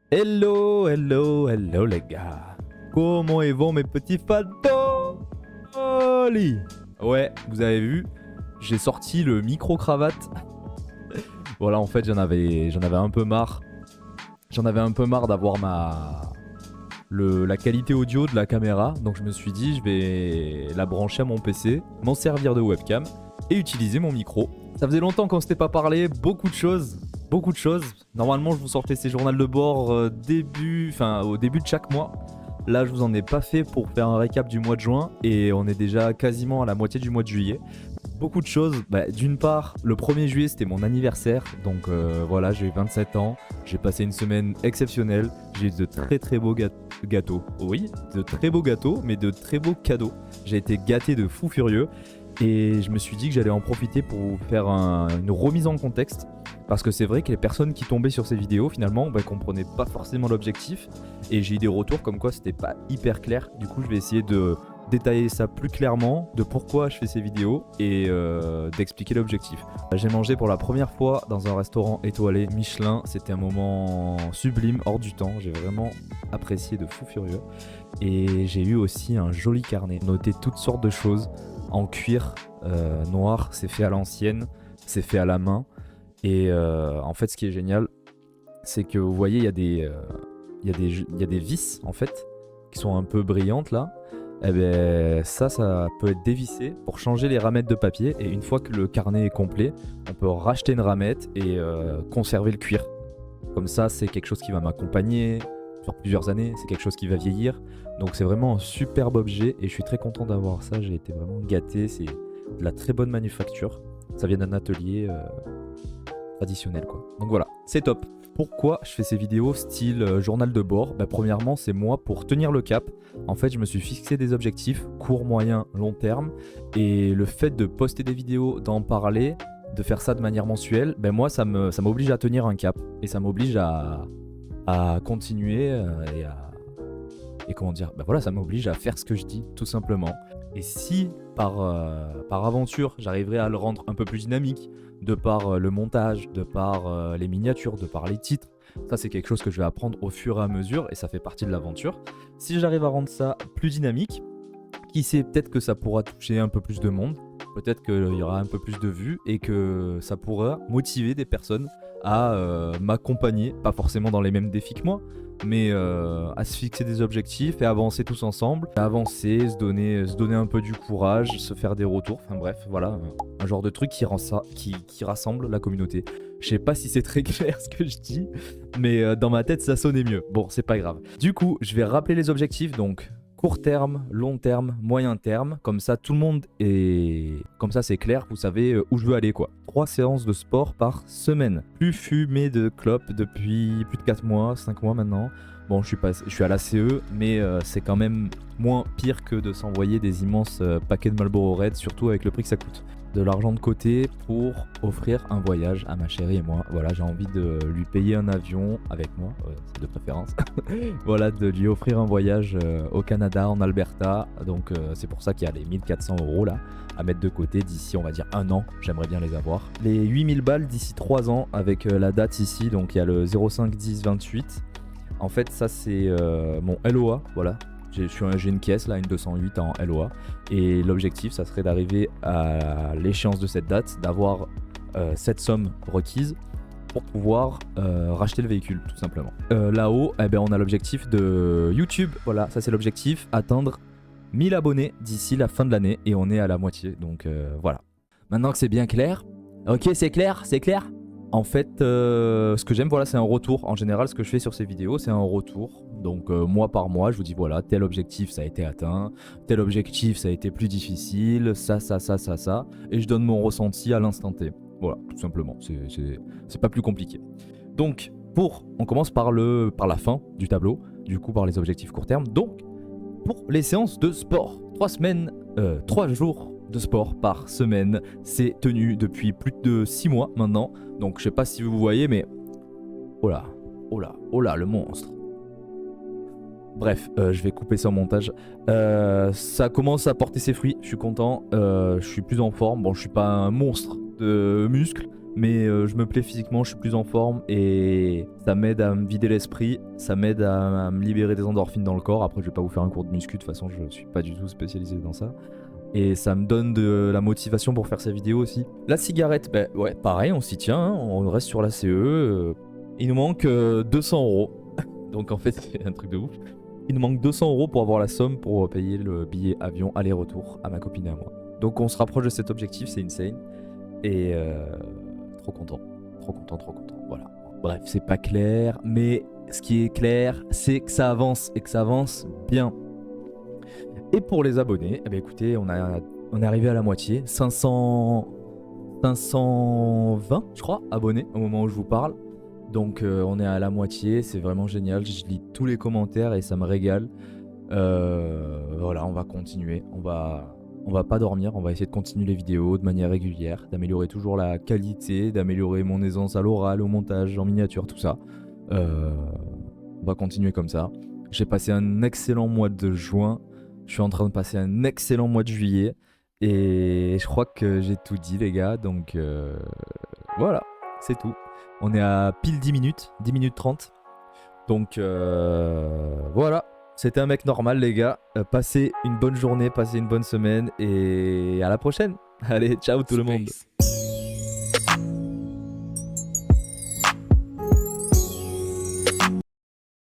Hello, hello, hello les gars. Comment ils vont mes petits fantômes? Ouais, vous avez vu, j'ai sorti le micro-cravate. Voilà, en fait, j'en avais un peu marre. J'en avais un peu marre d'avoir la qualité audio de la caméra. Donc je me suis dit, je vais la brancher à mon PC, m'en servir de webcam et utiliser mon micro. Ça faisait longtemps qu'on s'était pas parlé, beaucoup de choses. Beaucoup de choses. Normalement, je vous sortais ces journaux de bord au début de chaque mois. Là, je vous en ai pas fait pour faire un récap du mois de juin et on est déjà quasiment à la moitié du mois de juillet. Beaucoup de choses. D'une part, le 1er juillet, c'était mon anniversaire. Donc voilà, j'ai eu 27 ans. J'ai passé une semaine exceptionnelle. J'ai eu de très très beaux gâteaux. Oui, de très beaux gâteaux, mais de très beaux cadeaux. J'ai été gâté de fou furieux. Et je me suis dit que j'allais en profiter pour vous faire une remise en contexte. Parce que c'est vrai que les personnes qui tombaient sur ces vidéos, finalement, comprenaient pas forcément l'objectif. Et j'ai eu des retours comme quoi c'était pas hyper clair. Du coup, je vais essayer de détailler ça plus clairement, de pourquoi je fais ces vidéos et d'expliquer l'objectif. J'ai mangé pour la première fois dans un restaurant étoilé Michelin. C'était un moment sublime, hors du temps. J'ai vraiment apprécié de fou furieux. Et j'ai eu aussi un joli carnet. Noté toutes sortes de choses en cuir noir. C'est fait à l'ancienne, c'est fait à la main. Et en fait, ce qui est génial, c'est que vous voyez, il y a des vis en fait qui sont un peu brillantes là. Et ben ça peut être dévissé pour changer les ramettes de papier. Et une fois que le carnet est complet, on peut racheter une ramette et conserver le cuir. Comme ça, c'est quelque chose qui va m'accompagner sur plusieurs années. C'est quelque chose qui va vieillir. Donc c'est vraiment un superbe objet et je suis très content d'avoir ça. J'ai été vraiment gâté. C'est de la très bonne manufacture. Ça vient d'un atelier traditionnel quoi. Donc voilà, c'est top. Pourquoi je fais ces vidéos style journal de bord? Premièrement, c'est moi pour tenir le cap. En fait, je me suis fixé des objectifs court, moyen, long terme. Et le fait de poster des vidéos, d'en parler, de faire ça de manière mensuelle, moi, ça m'oblige à tenir un cap. Et ça m'oblige à continuer et comment dire, voilà, ça m'oblige à faire ce que je dis, tout simplement. Et si par aventure, j'arriverai à le rendre un peu plus dynamique, de par le montage, de par les miniatures, de par les titres, ça c'est quelque chose que je vais apprendre au fur et à mesure et ça fait partie de l'aventure. Si j'arrive à rendre ça plus dynamique, qui sait, peut-être que ça pourra toucher un peu plus de monde, peut-être qu'il y aura un peu plus de vues et que ça pourra motiver des personnes à m'accompagner, pas forcément dans les mêmes défis que moi, mais à se fixer des objectifs et avancer tous ensemble, avancer, se donner un peu du courage, se faire des retours, enfin bref, voilà, un genre de truc qui rassemble la communauté. Je sais pas si c'est très clair ce que je dis, mais dans ma tête ça sonnait mieux. Bon, c'est pas grave. Du coup, je vais rappeler les objectifs, donc court terme, long terme, moyen terme, comme ça tout le monde est... Comme ça c'est clair, vous savez où je veux aller quoi. 3 séances de sport par semaine. Plus fumé de clope depuis plus de 4 mois, 5 mois maintenant. Bon, je suis à la CE, mais c'est quand même moins pire que de s'envoyer des immenses paquets de Marlboro Red, surtout avec le prix que ça coûte. De l'argent de côté pour offrir un voyage à ma chérie et moi. Voilà, j'ai envie de lui payer un avion avec moi, c'est de préférence. Voilà, de lui offrir un voyage au Canada, en Alberta. Donc c'est pour ça qu'il y a les 1400 € là à mettre de côté d'ici, on va dire, un an. J'aimerais bien les avoir. Les 8000 balles d'ici 3 ans avec la date ici. Donc il y a le 05-10-28. En fait, ça c'est mon LOA, voilà. J'ai une caisse là, une 208 en LOA. Et l'objectif, ça serait d'arriver à l'échéance de cette date, d'avoir cette somme requise pour pouvoir racheter le véhicule, tout simplement. Là-haut, on a l'objectif de YouTube. Voilà, ça c'est l'objectif, atteindre 1000 abonnés d'ici la fin de l'année. Et on est à la moitié, donc voilà. Maintenant que c'est bien clair. Ok, c'est clair, c'est clair. En fait, ce que j'aime, voilà, c'est un retour. En général, ce que je fais sur ces vidéos, c'est un retour. Donc, mois par mois, je vous dis, voilà, tel objectif, ça a été atteint. Tel objectif, ça a été plus difficile. Ça. Et je donne mon ressenti à l'instant T. Voilà, tout simplement. C'est pas plus compliqué. Donc, on commence par la fin du tableau. Du coup, par les objectifs court terme. Donc, pour les séances de sport. 3 jours de sport par semaine. C'est tenu depuis plus de 6 mois maintenant. Donc je sais pas si vous voyez, mais oh là, le monstre. Bref, je vais couper ça au montage. Ça commence à porter ses fruits, je suis content. Je suis plus en forme. Bon, je suis pas un monstre de muscles, mais je me plais physiquement, je suis plus en forme et ça m'aide à me vider l'esprit, ça m'aide à me libérer des endorphines dans le corps. Après, je vais pas vous faire un cours de muscu, de toute façon, je suis pas du tout spécialisé dans ça. Et ça me donne de la motivation pour faire ces vidéos aussi. La cigarette, bah ouais, pareil, on s'y tient, hein, on reste sur la CE. Il nous manque 200 euros. Donc en fait, c'est un truc de ouf. Il nous manque 200 euros pour avoir la somme pour payer le billet avion aller-retour à ma copine et à moi. Donc on se rapproche de cet objectif, c'est insane. Et trop content, trop content, trop content. Voilà. Bref, c'est pas clair, mais ce qui est clair, c'est que ça avance et que ça avance bien. Et pour les abonnés, eh bien écoutez, on est arrivé à la moitié, 520, je crois, abonnés au moment où je vous parle. Donc on est à la moitié, c'est vraiment génial. Je lis tous les commentaires et ça me régale. Voilà, on va continuer, on va pas dormir, on va essayer de continuer les vidéos de manière régulière, d'améliorer toujours la qualité, d'améliorer mon aisance à l'oral, au montage, en miniature, tout ça. On va continuer comme ça. J'ai passé un excellent mois de juin. Je suis en train de passer un excellent mois de juillet. Et je crois que j'ai tout dit, les gars. Donc voilà, c'est tout. On est à pile 10 minutes, 10 minutes 30. Donc voilà, c'était un mec normal, les gars. Passez une bonne journée, passez une bonne semaine. Et à la prochaine. Allez, ciao tout le monde.